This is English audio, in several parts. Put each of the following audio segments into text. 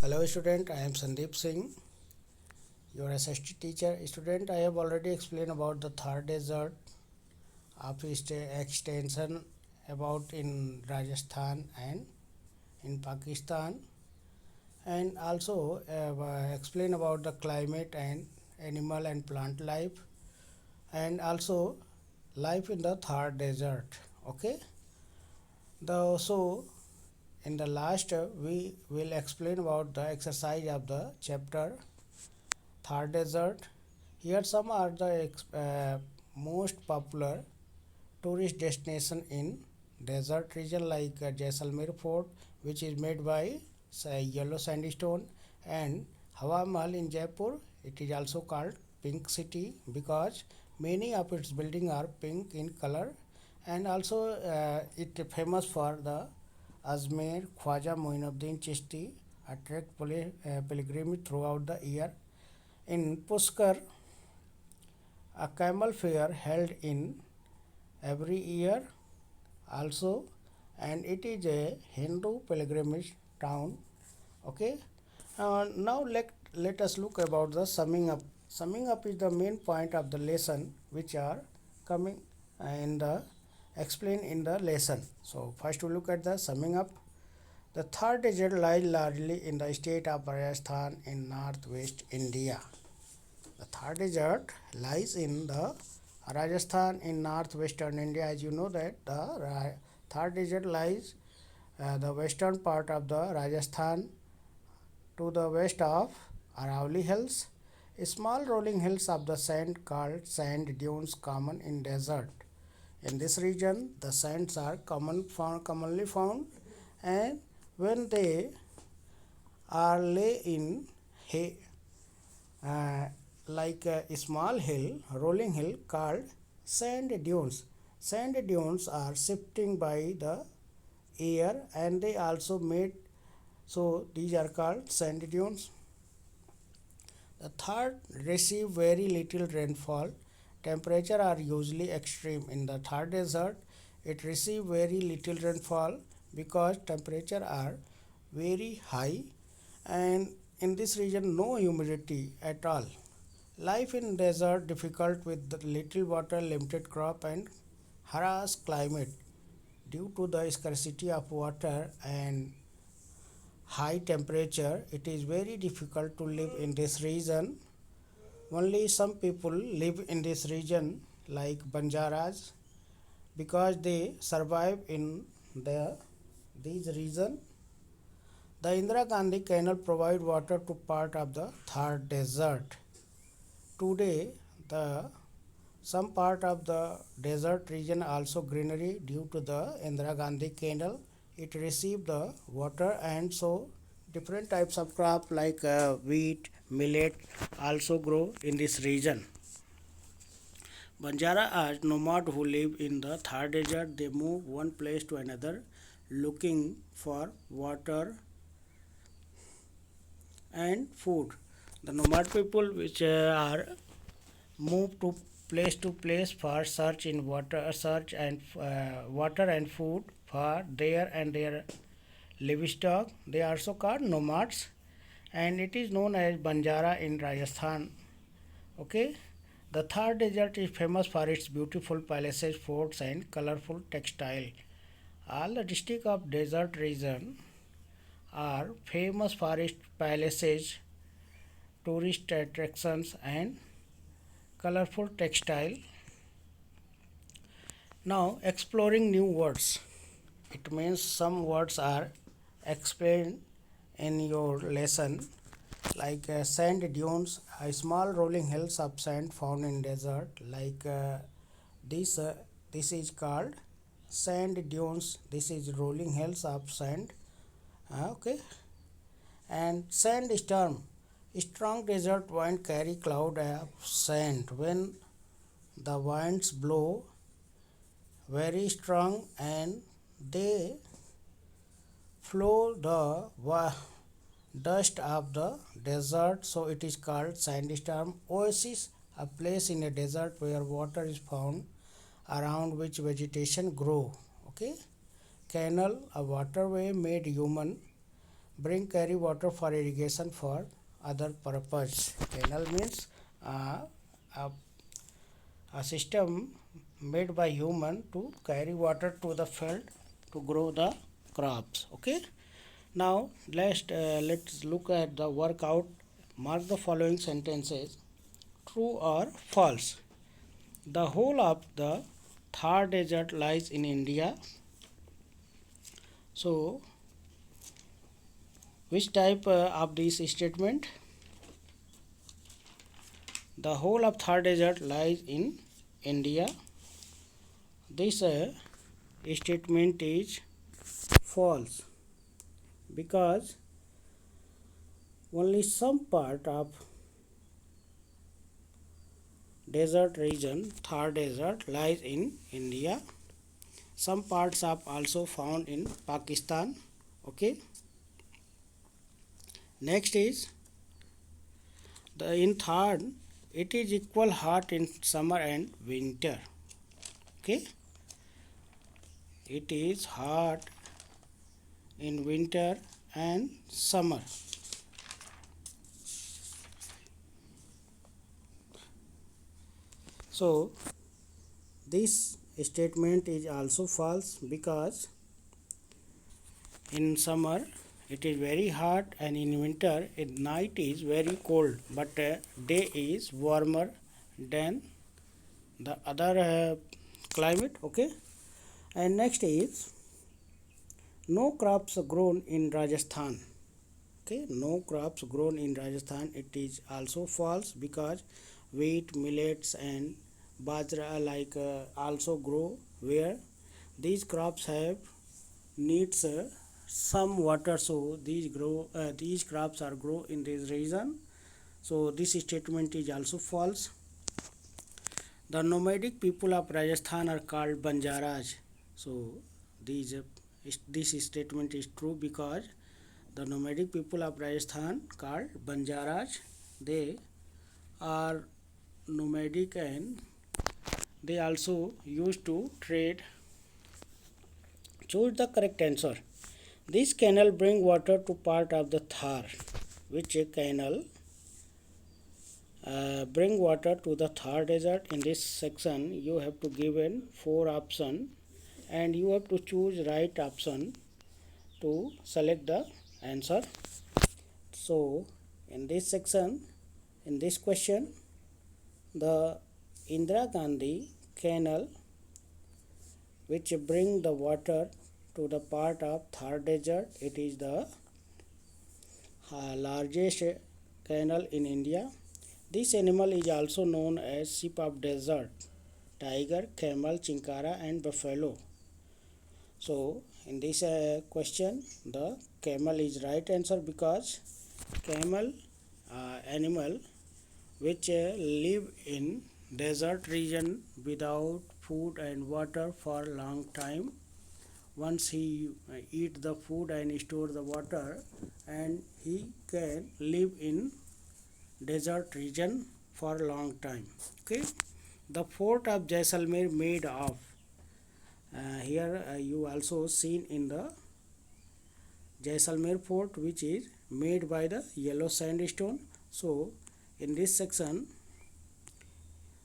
Hello student, I am Sandeep Singh, your SST teacher. Student, I have already explained about the Thar Desert of extension about in Rajasthan and in Pakistan, and also explain about the climate and animal and plant life, and also life in the Thar Desert. Okay. So in the last we will explain about the exercise of the chapter Thar Desert. Here some are the most popular tourist destination in desert region like Jaisalmer Fort, which is made by yellow sandstone, and Hawa Mahal in Jaipur. It is also called Pink City because many of its buildings are pink in color, and also it is famous for the Ajmer Khwaja Moinuddin Chishti attract pilgrimage throughout the year. In Pushkar, a camel fair held in every year also, and it is a Hindu pilgrimage town. Okay. Now let us look about the summing up. Summing up is the main point of the lesson which are coming in the explained in the lesson. So first we look at the summing up. The Thar Desert lies largely in the state of Rajasthan in northwest India. The Thar Desert lies in the Rajasthan in northwestern India. As you know that the Thar Desert lies the western part of the Rajasthan to the west of Aravalli Hills, small rolling hills of the sand called sand dunes common in desert. In this region, the sands are commonly found, and when they are lay in hay, uh, like a small hill, rolling hill called sand dunes. Sand dunes are shifting by the air and they also made, so these are called sand dunes. The third receive very little rainfall. Temperature are usually extreme. In the Thar Desert, it receive very little rainfall because temperature are very high, and in this region no humidity at all. Life in desert difficult with little water, limited crop and harsh climate. Due to the scarcity of water and high temperature, it is very difficult to live in this region. Only some people live in this region like Banjaras because they survive in the these region. The Indira Gandhi Canal provide water to part of the Thar Desert. Today, the some part of the desert region also greenery due to the Indira Gandhi Canal. It received the water, and so different types of crop like wheat, millet also grow in this region. Banjara are nomad who live in the Thar Desert. They move one place to another looking for water and food. The nomad people which are move to place for search in water search and water and food for their livestock. They are also called nomads, and it is known as Banjara in Rajasthan. Okay. The Thar Desert is famous for its beautiful palaces, forts and colorful textile. All the district of desert region are famous for its palaces, tourist attractions and colorful textile. Now exploring new words. It means some words are explained in your lesson like sand dunes, small rolling hills of sand found in desert like this this is called sand dunes. This is rolling hills of sand. Okay. And sandstorm. Strong desert wind carry cloud of sand. When the winds blow very strong and they flow the dust of the desert, so it is called sandstorm. Oasis, a place in a desert where water is found around which vegetation grow. Okay. Canal, a waterway made human carry water for irrigation for other purpose. Canal means uh, a, a system made by human to carry water to the field to grow the crops. Okay. Now let's look at the workout. Mark the following sentences: true or false. The whole of the Thar Desert lies in India. So, which type of this statement? The whole of Thar Desert lies in India. This statement is false because only some part of desert region, Thar Desert, lies in India. Some parts are also found in Pakistan. Okay. Next is the in Thar it is equal hot in summer and winter. Okay. It is hot in winter and summer. So this statement is also false because in summer it is very hot and in winter at night is very cold, but day is warmer than the other climate. Okay. And next is no crops grown in Rajasthan. Okay, no crops grown in Rajasthan. It is also false because wheat, millets and bajra also grow where these crops have needs some water, so these crops are grow in this region. So this statement is also false. The nomadic people of Rajasthan are called Banjaras. So this statement is true because the nomadic people of Rajasthan called Banjaras, they are nomadic and they also used to trade. Choose the correct answer. This canal bring water to part of the Thar. Which canal bring water to the Thar Desert? In this section, you have to give in 4 options and you have to choose right option to select the answer. So, in this section, in this question, the Indira Gandhi canal which bring the water to the part of Thar Desert, it is the largest canal in India. This animal is also known as sheep of desert, tiger, camel, chinkara and buffalo. So in this question the camel is right answer because camel animal which live in desert region without food and water for a long time. Once he eat the food and store the water, and he can live in desert region for a long time. Okay. The fort of Jaisalmer made of here you also seen in the Jaisalmer fort which is made by the yellow sandstone. So in this section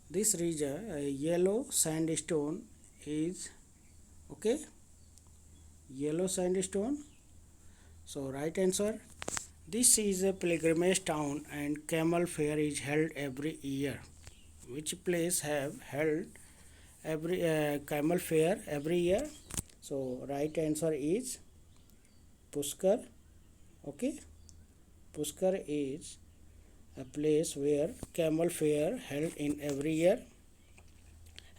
this region yellow sandstone is okay, yellow sandstone. So right answer. This is a pilgrimage town and camel fair is held every year. Which place have held every camel fair every year? So right answer is Pushkar. Okay, Pushkar is a place where camel fair held in every year.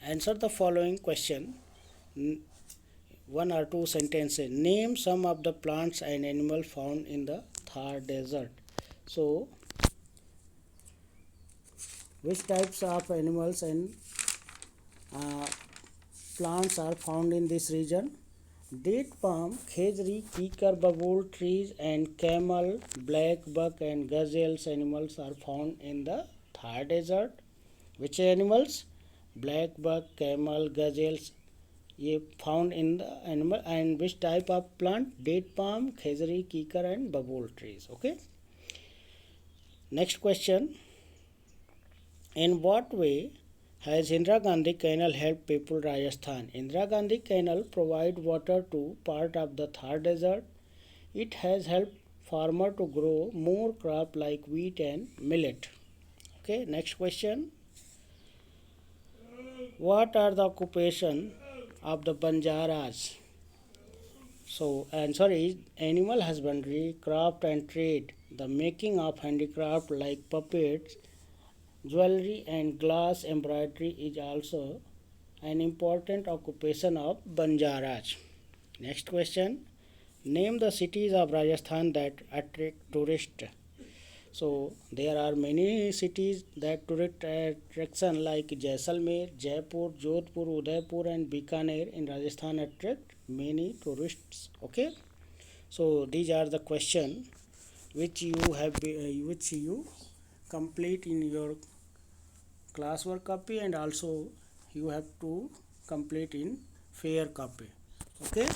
Answer the following question. One or two sentences. Name some of the plants and animals found in the Thar Desert. So, which types of animals and uh, plants are found in this region? Date palm, khejri, kikar, babul trees and camel, black buck and gazelles animals are found in the Thar Desert. Which animals? Black buck, camel, gazelles ये found in the animal, and which type of plant? Date palm, khezari, kikar and babul trees. Okay. Next question. In what way has Indira Gandhi Canal helped people Rajasthan? Indira Gandhi Canal provide water to part of the Thar desert. It has helped farmer to grow more crop like wheat and millet. Okay, next question. What are the occupation of the Banjaras? So answer is animal husbandry, craft and trade, the making of handicraft like puppets, jewelry and glass embroidery is also an important occupation of Banjaras. Next question. Name the cities of Rajasthan that attract tourists. So there are many cities that tourist attraction like Jaisalmer, Jaipur, Jodhpur, Udaipur and Bikaner in Rajasthan attract many tourists. Okay. So these are the question which you complete in your classwork copy, and also you have to complete in fair copy. Okay.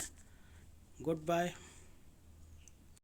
Goodbye.